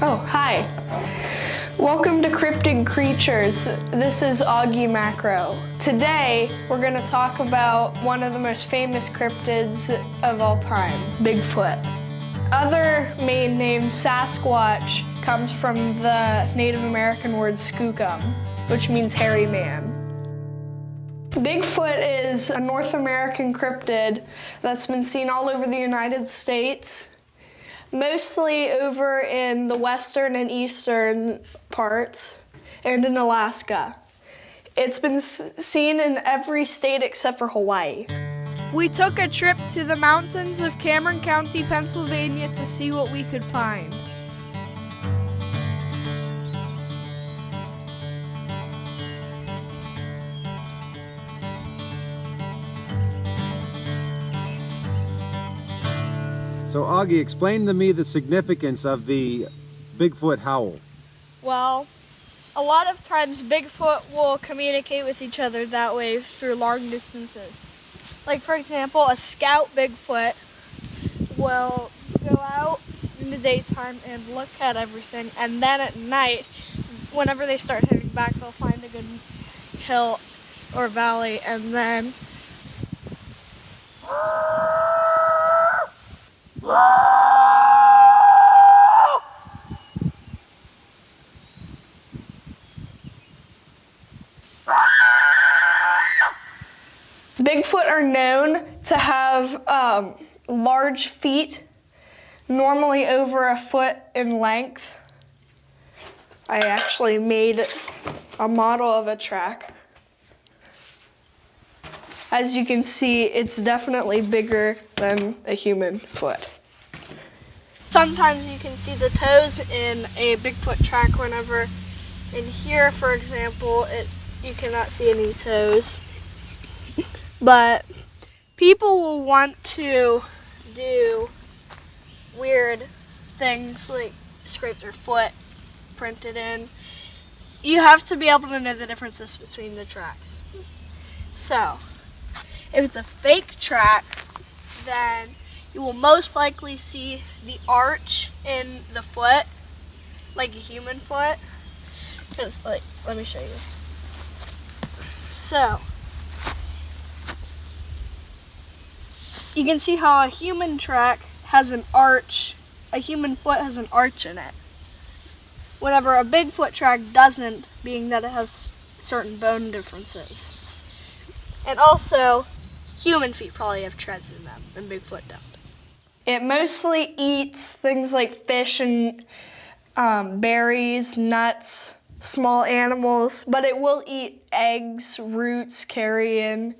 Oh, hi. Welcome to Cryptid Creatures. This is Augie Macro. Today, we're going to talk about one of the most famous cryptids of all time, Bigfoot. Other main name, Sasquatch, comes from the Native American word skookum, which means hairy man. Bigfoot is a North American cryptid that's been seen all over the United States, mostly over in the western and eastern parts, and in Alaska. It's been seen in every state except for Hawaii. We took a trip to the mountains of Cameron County, Pennsylvania to see what we could find. So Augie, explain to me the significance of the Bigfoot Howl. Well, a lot of times Bigfoot will communicate with each other that way through long distances. Like for example, a scout Bigfoot will go out in the daytime and look at everything, and then at night, whenever they start heading back, they'll find a good hill or valley, and then Bigfoot are known to have large feet, normally over a foot in length. I actually made a model of a track. As you can see, it's definitely bigger than a human foot. Sometimes you can see the toes in a Bigfoot track whenever in here, for example, you cannot see any toes. But people will want to do weird things like scrape their foot, print it in. You have to be able to know the differences between the tracks. So, if it's a fake track, then you will most likely see the arch in the foot, like a human foot. Because, let me show you. So, you can see how a human track has an arch, a human foot has an arch in it. Whenever a Bigfoot track doesn't, being that it has certain bone differences. And also, human feet probably have treads in them, and Bigfoot don't. It mostly eats things like fish and berries, nuts, small animals, but it will eat eggs, roots, carrion,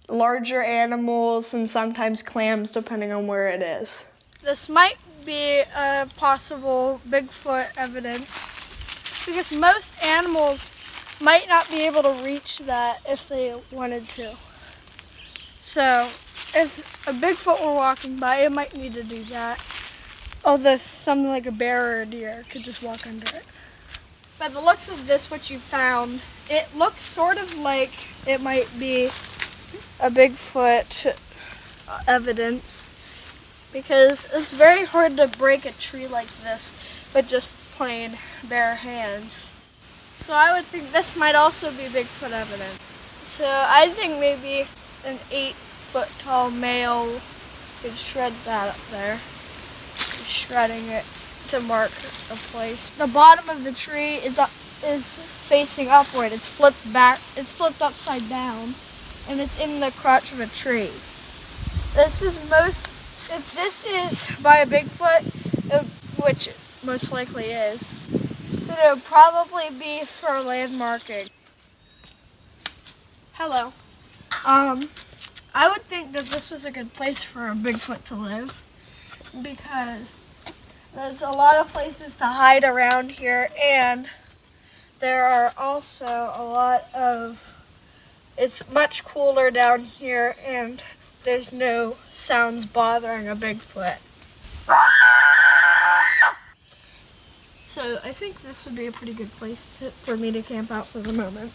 larger animals, and sometimes clams, depending on where it is. This might be a possible Bigfoot evidence because most animals might not be able to reach that if they wanted to. So if a Bigfoot were walking by, it might need to do that. Although something like a bear or a deer could just walk under it. By the looks of this, what you found, it looks sort of like it might be a Bigfoot evidence because it's very hard to break a tree like this with just plain bare hands. So I would think this might also be Bigfoot evidence. So I think maybe an 8-foot tall male could shred that up there. He's shredding it to mark a place. The bottom of the tree is facing upward. It's flipped back. It's flipped upside down, and it's in the crotch of a tree. If this is by a Bigfoot, which it most likely is, then it would probably be for landmarking. Hello. I would think that this was a good place for a Bigfoot to live because there's a lot of places to hide around here, and there are also a lot of, it's much cooler down here, and there's no sounds bothering a Bigfoot. So I think this would be a pretty good place for me to camp out for the moment.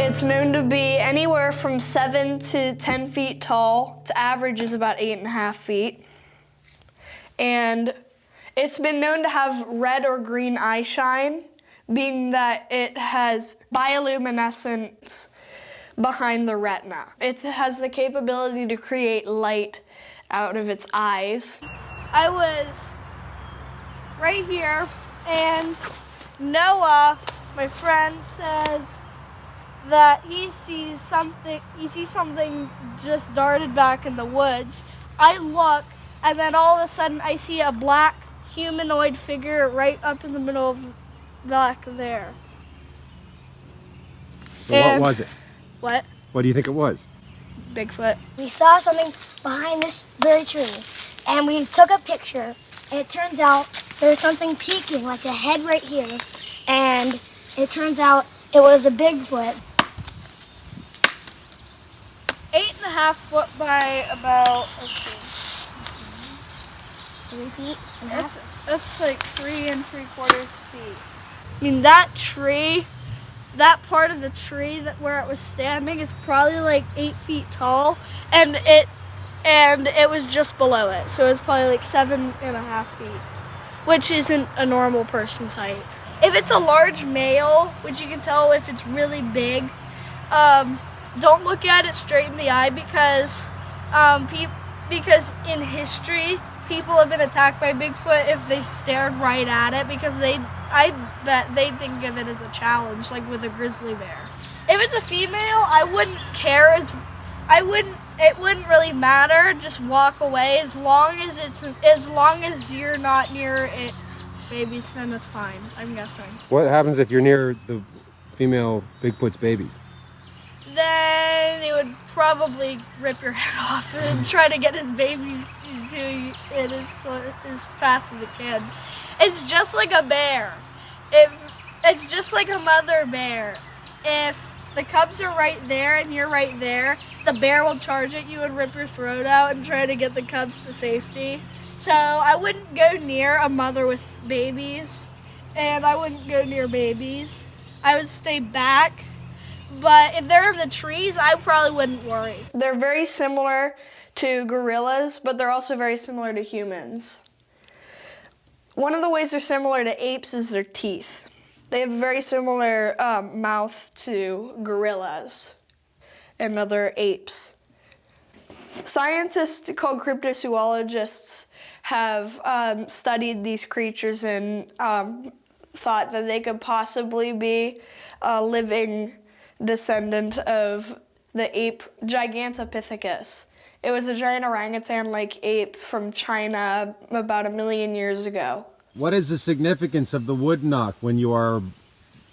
It's known to be anywhere from 7 to 10 feet tall. Its average is about 8.5 feet. And it's been known to have red or green eye shine, being that it has bioluminescence behind the retina. It has the capability to create light out of its eyes. I was right here, and Noah, my friend, says that he sees something just darted back in the woods. I look, and then all of a sudden I see a black humanoid figure right up in the middle of back there. What was it? What? What do you think it was? Bigfoot. We saw something behind this very tree, and we took a picture, and it turns out there was something peeking, like a head right here, and it turns out it was a Bigfoot. 8.5 foot by about, let's see. 3 feet and a half. That's like 3 3/4 feet. I mean, that tree, that part of the tree where it was standing is probably like 8 feet tall, and it was just below it, so it was probably like 7.5 feet, which isn't a normal person's height. If it's a large male, which you can tell if it's really big, don't look at it straight in the eye because in history, people have been attacked by Bigfoot if they stared right at it because I bet they think of it as a challenge, like with a grizzly bear. If it's a female, I wouldn't care. It wouldn't really matter. Just walk away as long as you're not near its babies, then it's fine, I'm guessing. What happens if you're near the female Bigfoot's babies? Then it would probably rip your head off and try to get his babies to do it as fast as it can. It's just like a bear. It's just like a mother bear. If the cubs are right there and you're right there, the bear will charge at you and rip your throat out and try to get the cubs to safety. So I wouldn't go near a mother with babies, and I wouldn't go near babies. I would stay back. But if they're in the trees, I probably wouldn't worry. They're very similar to gorillas, but they're also very similar to humans. One of the ways they're similar to apes is their teeth. They have a very similar mouth to gorillas and other apes. Scientists called cryptozoologists have studied these creatures and thought that they could possibly be living descendant of the ape Gigantopithecus. It was a giant orangutan-like ape from China about 1 million years ago. What is the significance of the wood knock when you are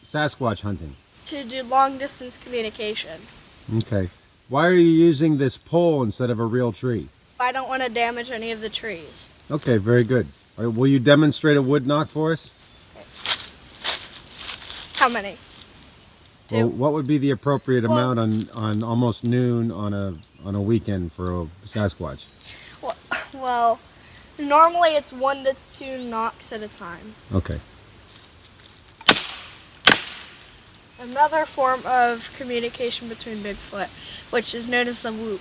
Sasquatch hunting? To do long-distance communication. Okay. Why are you using this pole instead of a real tree? I don't want to damage any of the trees. Okay, very good. All right, will you demonstrate a wood knock for us? How many? Well, what would be the appropriate amount on almost noon on a weekend for a Sasquatch? Well, normally it's 1 to 2 knocks at a time. Okay. Another form of communication between Bigfoot, which is known as the whoop.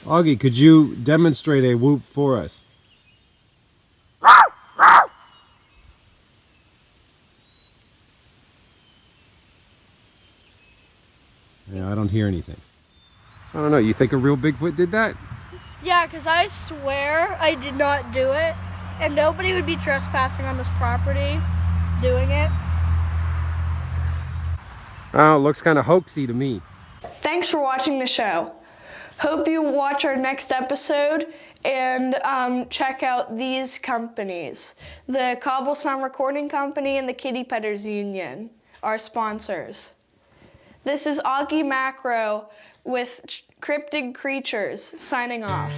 Augie, could you demonstrate a whoop for us? Yeah, I don't hear anything. I don't know, you think a real Bigfoot did that? Yeah, because I swear I did not do it, and nobody would be trespassing on this property doing it. Oh, it looks kind of hoaxy to me. Thanks for watching the show. Hope you watch our next episode and check out these companies. The Cobblestone Recording Company and the Kitty Petters Union, our sponsors. This is Augie Macro with Cryptid Creatures signing off.